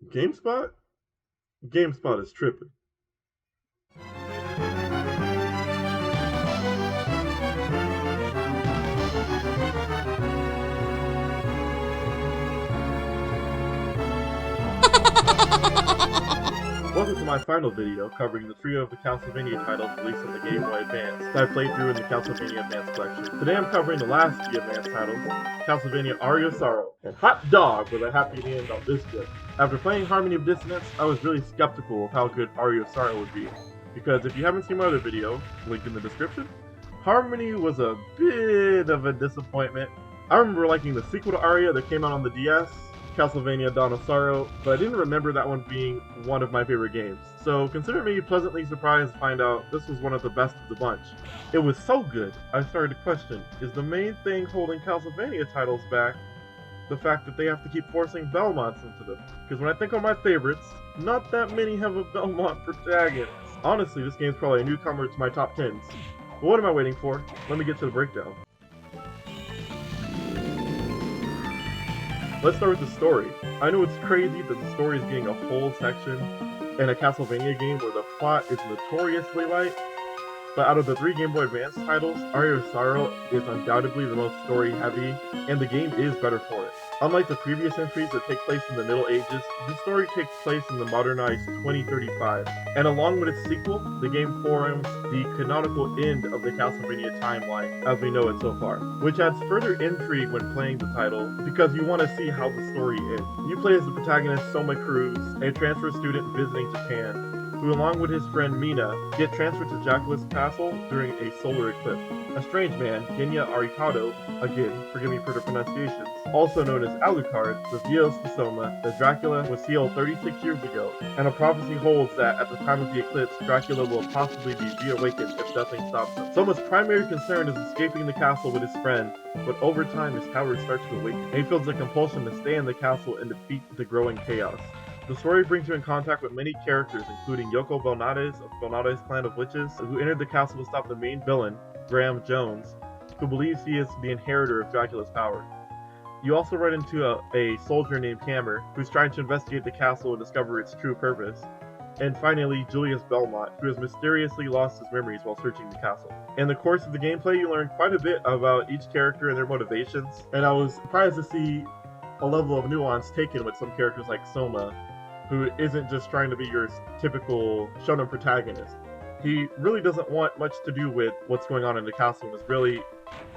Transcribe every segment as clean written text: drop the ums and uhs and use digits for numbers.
GameSpot? GameSpot is tripping. Welcome to my final video covering the trio of the Castlevania titles released on the Game Boy Advance that I played through in the Castlevania Advance collection. Today I'm covering the last of the Advance titles, Castlevania Aria Sorrow, and Hot Dog with a happy end on this good. After playing Harmony of Dissonance, I was really skeptical of how good Aria Sorrow would be, because if you haven't seen my other video, link in the description, Harmony was a bit of a disappointment. I remember liking the sequel to Aria that came out on the DS, Castlevania Dawn of Sorrow, but I didn't remember that one being one of my favorite games. So consider me pleasantly surprised to find out this was one of the best of the bunch. It was so good, I started to question, is the main thing holding Castlevania titles back the fact that they have to keep forcing Belmonts into them? Because when I think of my favorites, not that many have a Belmont protagonist. Honestly, this game's probably a newcomer to my top 10s. But what am I waiting for? Let me get to the breakdown. Let's start with the story. I know it's crazy that the story is getting a whole section in a Castlevania game where the plot is notoriously light, but out of the three Game Boy Advance titles, Aria of Sorrow is undoubtedly the most story-heavy, and the game is better for it. Unlike the previous entries that take place in the Middle Ages, this story takes place in the modernized 2035, and along with its sequel, the game forms the canonical end of the Castlevania timeline as we know it so far, which adds further intrigue when playing the title because you want to see how the story ends. You play as the protagonist Soma Cruz, a transfer student visiting Japan, who along with his friend Mina, get transferred to Dracula's castle during a solar eclipse. A strange man, Genya Arikado, again, forgive me for the pronunciations, also known as Alucard, reveals to Soma that Dracula was healed 36 years ago, and a prophecy holds that at the time of the eclipse, Dracula will possibly be reawakened if nothing stops him. Soma's primary concern is escaping the castle with his friend, but over time his powers start to awaken, and he feels a compulsion to stay in the castle and defeat the growing chaos. The story brings you in contact with many characters, including Yoko Belnades of Belnades' clan of witches, who entered the castle to stop the main villain, Graham Jones, who believes he is the inheritor of Dracula's power. You also run into a soldier named Hammer, who's trying to investigate the castle and discover its true purpose. And finally, Julius Belmont, who has mysteriously lost his memories while searching the castle. In the course of the gameplay, you learn quite a bit about each character and their motivations, and I was surprised to see a level of nuance taken with some characters like Soma, who isn't just trying to be your typical shonen protagonist. He really doesn't want much to do with what's going on in the castle and is really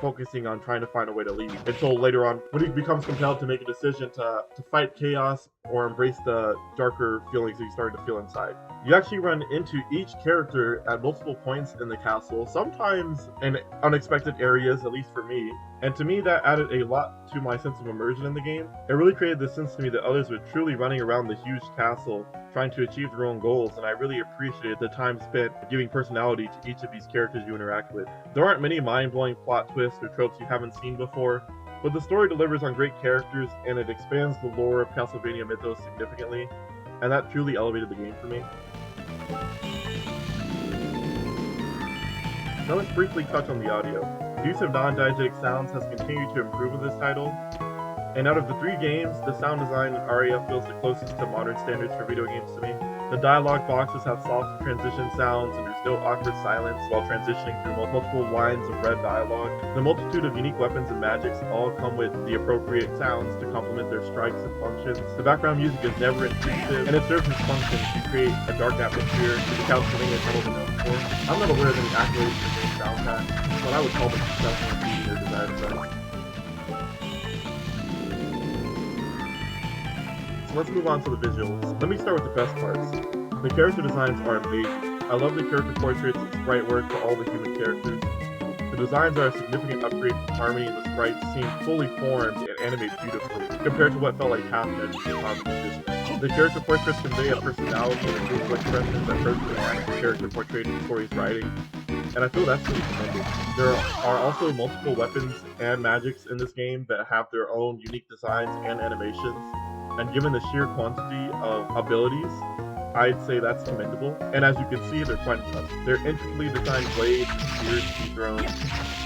focusing on trying to find a way to leave until later on when he becomes compelled to make a decision to fight chaos or embrace the darker feelings that he's starting to feel inside. You actually run into each character at multiple points in the castle, sometimes in unexpected areas, at least for me, and to me that added a lot to my sense of immersion in the game. It really created this sense to me that others were truly running around the huge castle trying to achieve their own goals, and I really appreciated the time spent giving personality to each of these characters you interact with. There aren't many mind-blowing plot twists or tropes you haven't seen before, but the story delivers on great characters and it expands the lore of Castlevania mythos significantly, and that truly elevated the game for me. Now let's briefly touch on the audio. The use of non-diegetic sounds has continued to improve with this title, and out of the three games, the sound design in Aria feels the closest to modern standards for video games to me. The dialogue boxes have soft transition sounds and there's no awkward silence while transitioning through multiple lines of red dialogue. The multitude of unique weapons and magics all come with the appropriate sounds to complement their strikes and functions. The background music is never intrusive, and it serves its function to create a dark atmosphere that the Castlevania titles are known for. I'm not aware of any accolades for the soundtrack, but I would call them successful in meeting their desired effects. So let's move on to the visuals. Let me start with the best parts. The character designs are amazing. I love the character portraits and sprite work for all the human characters. The designs are a significant upgrade from Harmony, and the sprites seem fully formed and animate beautifully, compared to what felt like half-measures in Harmony Distance. The character portraits convey a personality and facial expressions that perfectly match the character portrayed in Tori's writing, and I feel that's really tremendous. There are also multiple weapons and magics in this game that have their own unique designs and animations. And given the sheer quantity of abilities, I'd say that's commendable. And as you can see, they're quite impressive. They're intricately designed blades, spears, drones,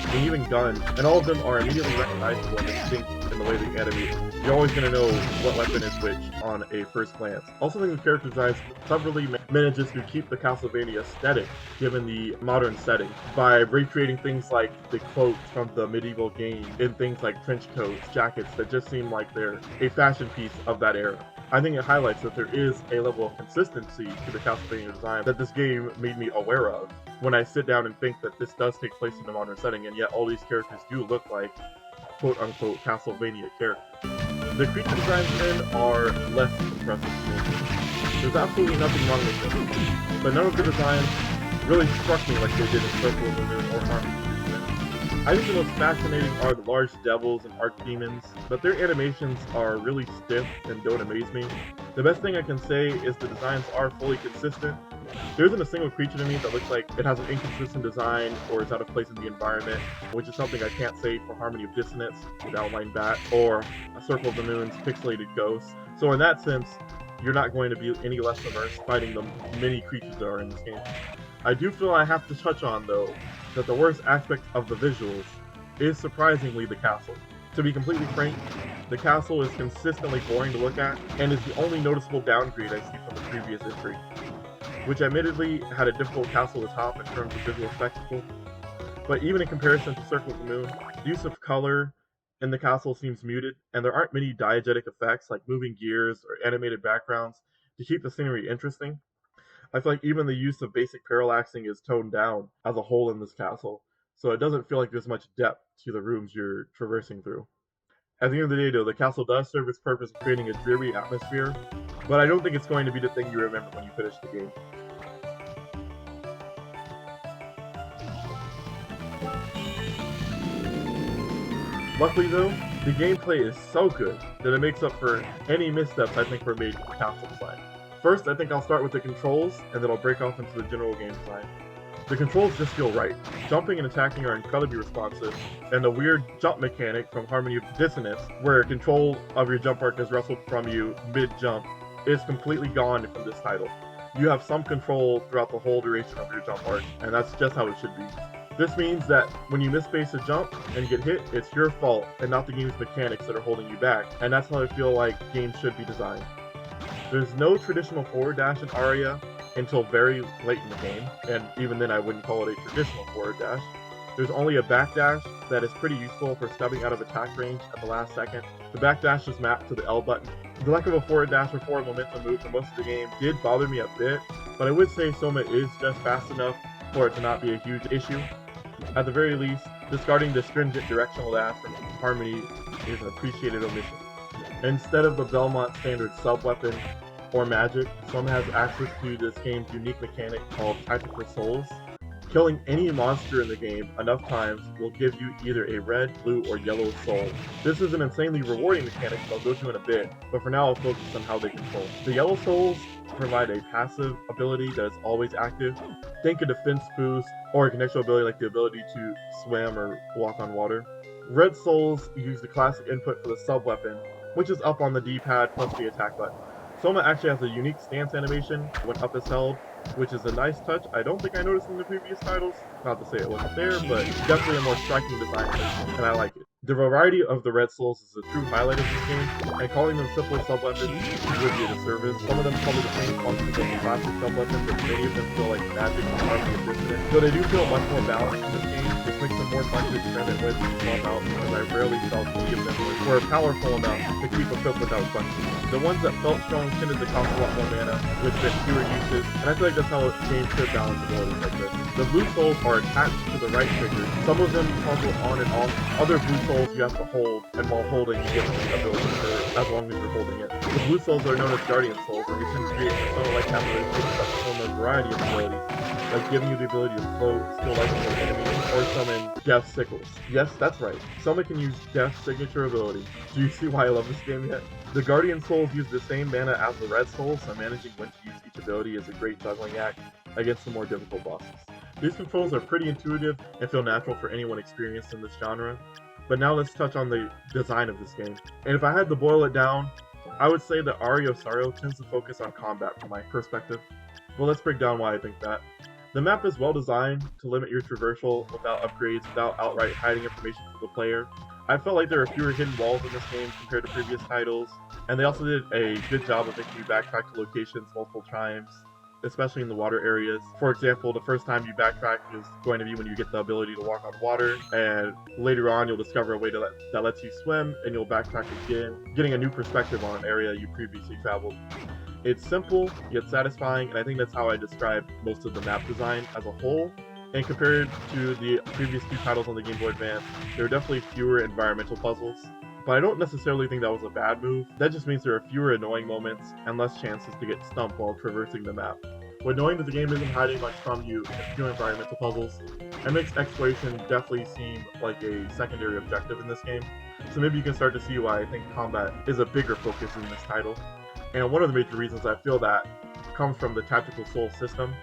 and even guns, and all of them are immediately recognizable and distinct and the way they animate, you're always going to know what weapon is which on a first glance. Also, I think the character design cleverly manages to keep the Castlevania aesthetic given the modern setting by recreating things like the cloaks from the medieval game in things like trench coats, jackets that just seem like they're a fashion piece of that era. I think it highlights that there is a level of consistency to the Castlevania design that this game made me aware of when I sit down and think that this does take place in a modern setting, and yet all these characters do look like quote-unquote Castlevania characters. The creature designs then are less impressive to me. There's absolutely nothing wrong with them, but none of the designs really struck me like they did in Circle of the Moon or Harmony. I think the most fascinating are the large devils and archdemons, but their animations are really stiff and don't amaze me. The best thing I can say is the designs are fully consistent. There isn't a single creature to me that looks like it has an inconsistent design or is out of place in the environment, which is something I can't say for Harmony of Dissonance, the Outline Bat, or a Circle of the Moon's pixelated ghosts. So in that sense, you're not going to be any less immersed fighting the many creatures that are in this game. I do feel I have to touch on, though, that the worst aspect of the visuals is surprisingly the castle. To be completely frank, the castle is consistently boring to look at, and is the only noticeable downgrade I see from the previous entry, which admittedly had a difficult castle to top in terms of visual spectacle. But even in comparison to Circle of the Moon, the use of color in the castle seems muted, and there aren't many diegetic effects like moving gears or animated backgrounds to keep the scenery interesting. I feel like even the use of basic parallaxing is toned down as a whole in this castle, so it doesn't feel like there's much depth to the rooms you're traversing through. At the end of the day, though, the castle does serve its purpose of creating a dreary atmosphere, but I don't think it's going to be the thing you remember when you finish the game. Luckily, though, the gameplay is so good that it makes up for any missteps I think were made in the castle design. First, I think I'll start with the controls, and then I'll break off into the general game design. The controls just feel right. Jumping and attacking are incredibly responsive, and the weird jump mechanic from Harmony of Dissonance, where control of your jump arc is wrestled from you mid-jump, is completely gone from this title. You have some control throughout the whole duration of your jump arc, and that's just how it should be. This means that when you misspace a jump and get hit, it's your fault, and not the game's mechanics that are holding you back, and that's how I feel like games should be designed. There's no traditional forward dash in Aria until very late in the game, and even then I wouldn't call it a traditional forward dash. There's only a back dash that is pretty useful for stepping out of attack range at the last second. The back dash is mapped to the L button. The lack of a forward dash or forward momentum move for most of the game did bother me a bit, but I would say Soma is just fast enough for it to not be a huge issue. At the very least, discarding the stringent directional dash from Harmony is an appreciated omission. Instead of the Belmont standard sub-weapon or magic, Soma has access to this game's unique mechanic called Tactical Souls. Killing any monster in the game enough times will give you either a red, blue, or yellow soul. This is an insanely rewarding mechanic that I'll go to in a bit, but for now I'll focus on how they control. The yellow souls provide a passive ability that is always active. Think a defense boost, or a conditional ability like the ability to swim or walk on water. Red souls use the classic input for the sub-weapon, which is up on the D-pad plus the attack button. Soma actually has a unique stance animation when up is held, which is a nice touch I don't think I noticed in the previous titles. Not to say it wasn't there, but definitely a more striking design, and I like it. The variety of the red souls is a true highlight of this game, and calling them simply sub-weapons would be a disservice. Some of them probably the same functions as the classic sub-weapons, but many of them feel like magic and Harmony of Dissonance. Though they do feel much more balanced in this game, this makes them more fun to experiment with and swap out, because I rarely felt any of them were powerful enough to keep equipped without functions. The ones that felt strong tended to cost a lot more mana, which meant fewer uses, and I feel like that's how a game should balance abilities like this. The blue souls are attached to the right trigger. Some of them toggle on and off. Other blue souls you have to hold, and while holding you get the ability for as long as you're holding it. The blue souls are known as guardian souls, and they tend to create a persona-like capabilities that perform a variety of abilities, like giving you the ability to float, steal life from enemies, or summon Death Sickles. Yes, that's right. Someone can use Death's signature ability. Do you see why I love this game yet? The Guardian Souls use the same mana as the Red Souls, so managing when to use each ability is a great juggling act against the more difficult bosses. These controls are pretty intuitive and feel natural for anyone experienced in this genre. But now let's touch on the design of this game. And if I had to boil it down, I would say that Aria tends to focus on combat from my perspective. Well, let's break down why I think that. The map is well designed to limit your traversal without upgrades, without outright hiding information from the player. I felt like there were fewer hidden walls in this game compared to previous titles, and they also did a good job of making you backtrack to locations multiple times, especially in the water areas. For example, the first time you backtrack is going to be when you get the ability to walk on water, and later on you'll discover a way that lets you swim, and you'll backtrack again, getting a new perspective on an area you previously traveled. It's simple, yet satisfying, and I think that's how I describe most of the map design as a whole. And compared to the previous two titles on the Game Boy Advance, there are definitely fewer environmental puzzles. But I don't necessarily think that was a bad move. That just means there are fewer annoying moments and less chances to get stumped while traversing the map. But knowing that the game isn't hiding much from you and fewer environmental puzzles, it makes exploration definitely seem like a secondary objective in this game. So maybe you can start to see why I think combat is a bigger focus in this title. And one of the major reasons I feel that comes from the Tactical Soul system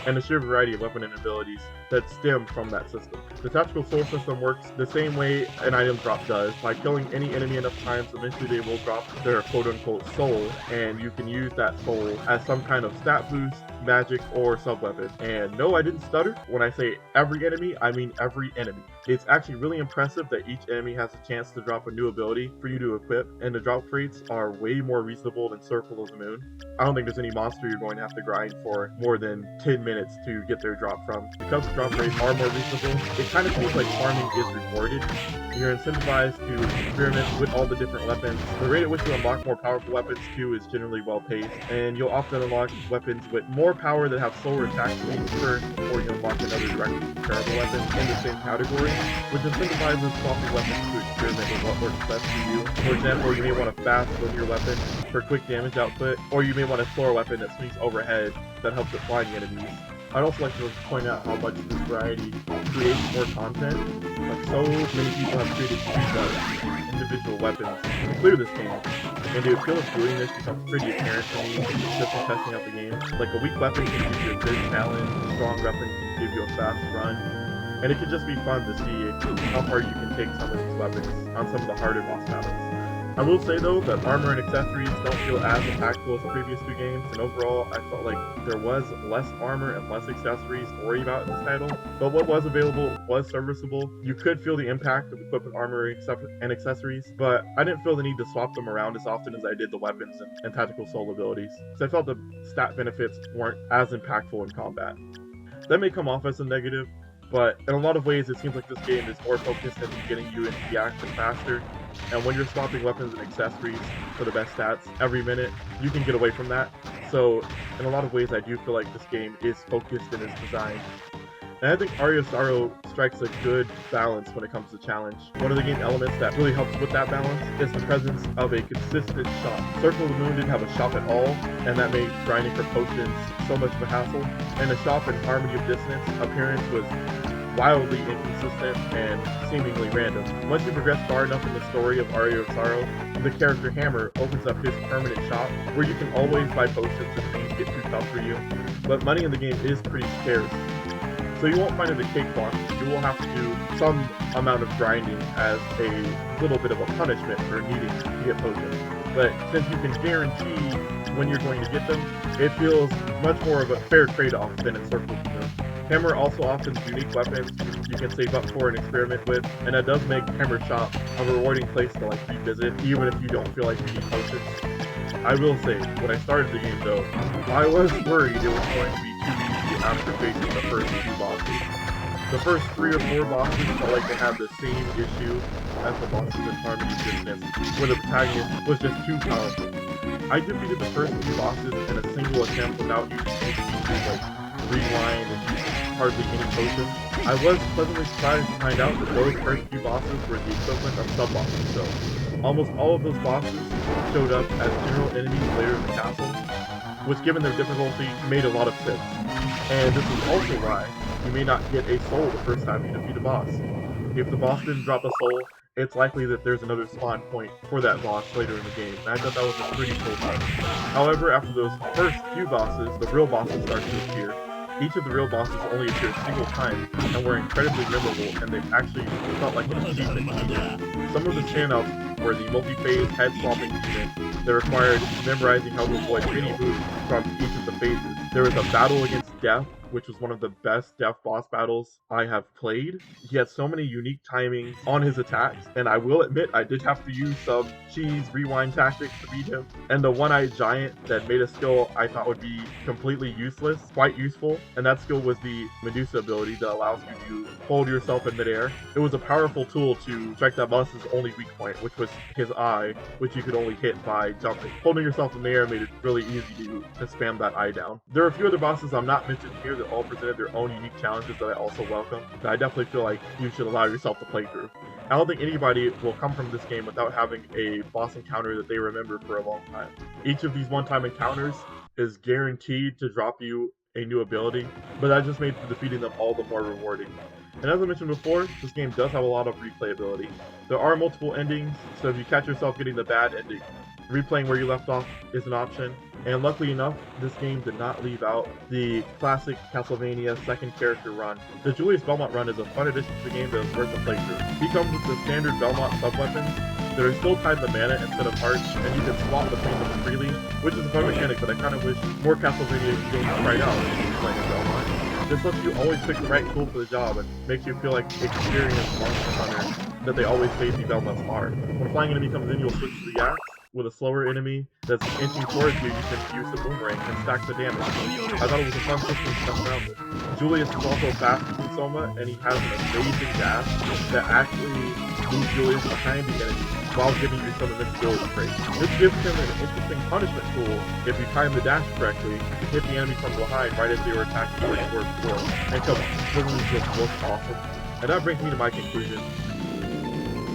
and the sheer variety of weapon and abilities that stem from that system. The Tactical Soul system works the same way an item drop does. By killing any enemy enough times, eventually they will drop their quote-unquote soul, and you can use that soul as some kind of stat boost, magic, or sub-weapon. And no, I didn't stutter. When I say every enemy, I mean every enemy. It's actually really impressive that each enemy has a chance to drop a new ability for you to equip, and the drop rates are way more reasonable than Circle of the Moon. I don't think there's any monster you're going to have to grind for more than 10 minutes to get their drop from. Because the drop rates are more reasonable, it kind of feels like farming is rewarded. You're incentivized to experiment with all the different weapons. The rate at which you unlock more powerful weapons too is generally well paced, and you'll often unlock weapons with more power that have slower attack speeds first, or you unlock another directly comparable weapon in the same category, which incentivizes swapping weapons to experiment with what works best for you. For example, you may want a fast linear weapon for quick damage output, or you may want a slower weapon that swings overhead that helps at flying enemies. I'd also like to point out how much this variety creates more content. Like, so many people have created individual weapons to clear this game, and the appeal of doing this becomes pretty apparent to me just from testing out the game. Like, a weak weapon can give you a good challenge, a strong weapon can give you a fast run, and it can just be fun to see how far you can take some of these weapons on some of the harder boss battles. I will say though that armor and accessories don't feel as impactful as the previous two games, and overall I felt like there was less armor and less accessories to worry about in this title, but what was available was serviceable. You could feel the impact of equipment, armor, and accessories, but I didn't feel the need to swap them around as often as I did the weapons and tactical soul abilities, so I felt the stat benefits weren't as impactful in combat. That may come off as a negative, but in a lot of ways it seems like this game is more focused on getting you into the action faster, and when you're swapping weapons and accessories for the best stats every minute, you can get away from that. So in a lot of ways I do feel like this game is focused in its design. And I think Aria strikes a good balance when it comes to challenge. One of the game elements that really helps with that balance is the presence of a consistent shop. Circle of the Moon didn't have a shop at all, and that made grinding for potions so much of a hassle. And the shop in Harmony of Dissonance appearance was wildly inconsistent and seemingly random. Once you progress far enough in the story of Aria of Sorrow, the character Hammer opens up his permanent shop where you can always buy potions if things get too tough for you, but money in the game is pretty scarce. So you won't find it a cakewalk. You will have to do some amount of grinding as a little bit of a punishment for needing to get potions. But since you can guarantee when you're going to get them, it feels much more of a fair trade-off than in Circle of the Moon. Hammer also offers unique weapons you can save up for and experiment with, and that does make Hammer Shop a rewarding place to revisit, even if you don't feel like you need potions. I will say, when I started the game though, I was worried it was going to be too easy after facing the first few bosses. The first 3 or 4 bosses felt like they had the same issue as the bosses in Harmony of Dissonance, where the protagonist was just too powerful. I defeated the first few bosses in a single attempt without using any features like rewind and using hardly any potions. I was pleasantly surprised to find out that those first few bosses were the equivalent of sub-bosses though. Almost all of those bosses showed up as general enemies later in the castle, which given their difficulty made a lot of sense. And this is also why you may not get a soul the first time you defeat a boss. If the boss didn't drop a soul, it's likely that there's another spawn point for that boss later in the game, and I thought that was a pretty cool part. However, after those first few bosses, the real bosses start to appear. Each of the real bosses only appeared a single time, and were incredibly memorable, and they actually felt like an achievement feature. Some of the standouts were the multi-phase head-swapping unit that required memorizing how to avoid any moves from each of the phases. There was a battle against death which was one of the best death boss battles I have played. He had so many unique timings on his attacks, and I will admit I did have to use some cheese rewind tactics to beat him. And the one-eyed giant that made a skill I thought would be completely useless, quite useful, and that skill was the Medusa ability that allows you to hold yourself in midair. It was a powerful tool to strike that boss's only weak point, which was his eye, which you could only hit by jumping. Holding yourself in the air made it really easy to spam that eye down. There are a few other bosses I'm not mentioned here that all presented their own unique challenges that I also welcome, that I definitely feel like you should allow yourself to play through. I don't think anybody will come from this game without having a boss encounter that they remember for a long time. Each of these one-time encounters is guaranteed to drop you a new ability, but that just made defeating them all the more rewarding. And as I mentioned before, this game does have a lot of replayability. There are multiple endings, so if you catch yourself getting the bad ending, replaying where you left off is an option. And luckily enough, this game did not leave out the classic Castlevania second character run. The Julius Belmont run is a fun addition to the game that is worth a playthrough. He comes with the standard Belmont sub-weapons that are still tied to mana instead of hearts, and you can swap between them freely, which is a fun mechanic that I kind of wish more Castlevania games tried out when you're playing Belmont. This lets you always pick the right tool for the job and makes you feel like experienced monster hunter that they always say the Belmonts are. When a flying enemy comes in, you'll switch to the axe. With a slower enemy that's inching towards you, you can use the boomerang and stack the damage. I thought it was a fun system to come around with. Julius is also faster than Soma, and he has an amazing dash that actually moves Julius behind the enemy while giving you some invincibility traits. This gives him an interesting punishment tool if you time the dash correctly to hit the enemy from behind right as they were attacking where you were before. And come on, doesn't it just look awesome? And that brings me to my conclusion.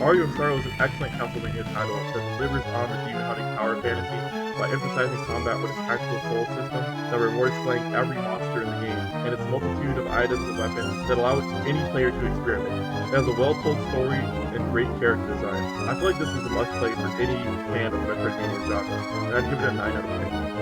Aria of Sorrow is an excellent Castlevania title that delivers on the demon hunting power fantasy by emphasizing combat with its tactical soul system that rewards slaying every monster in the game, and its multitude of items and weapons that allow any player to experiment. It has a well-told story and great character design. I feel like this is a must-play for any fan of the Metroidvania genre, and I'd give it a 9 out of 10.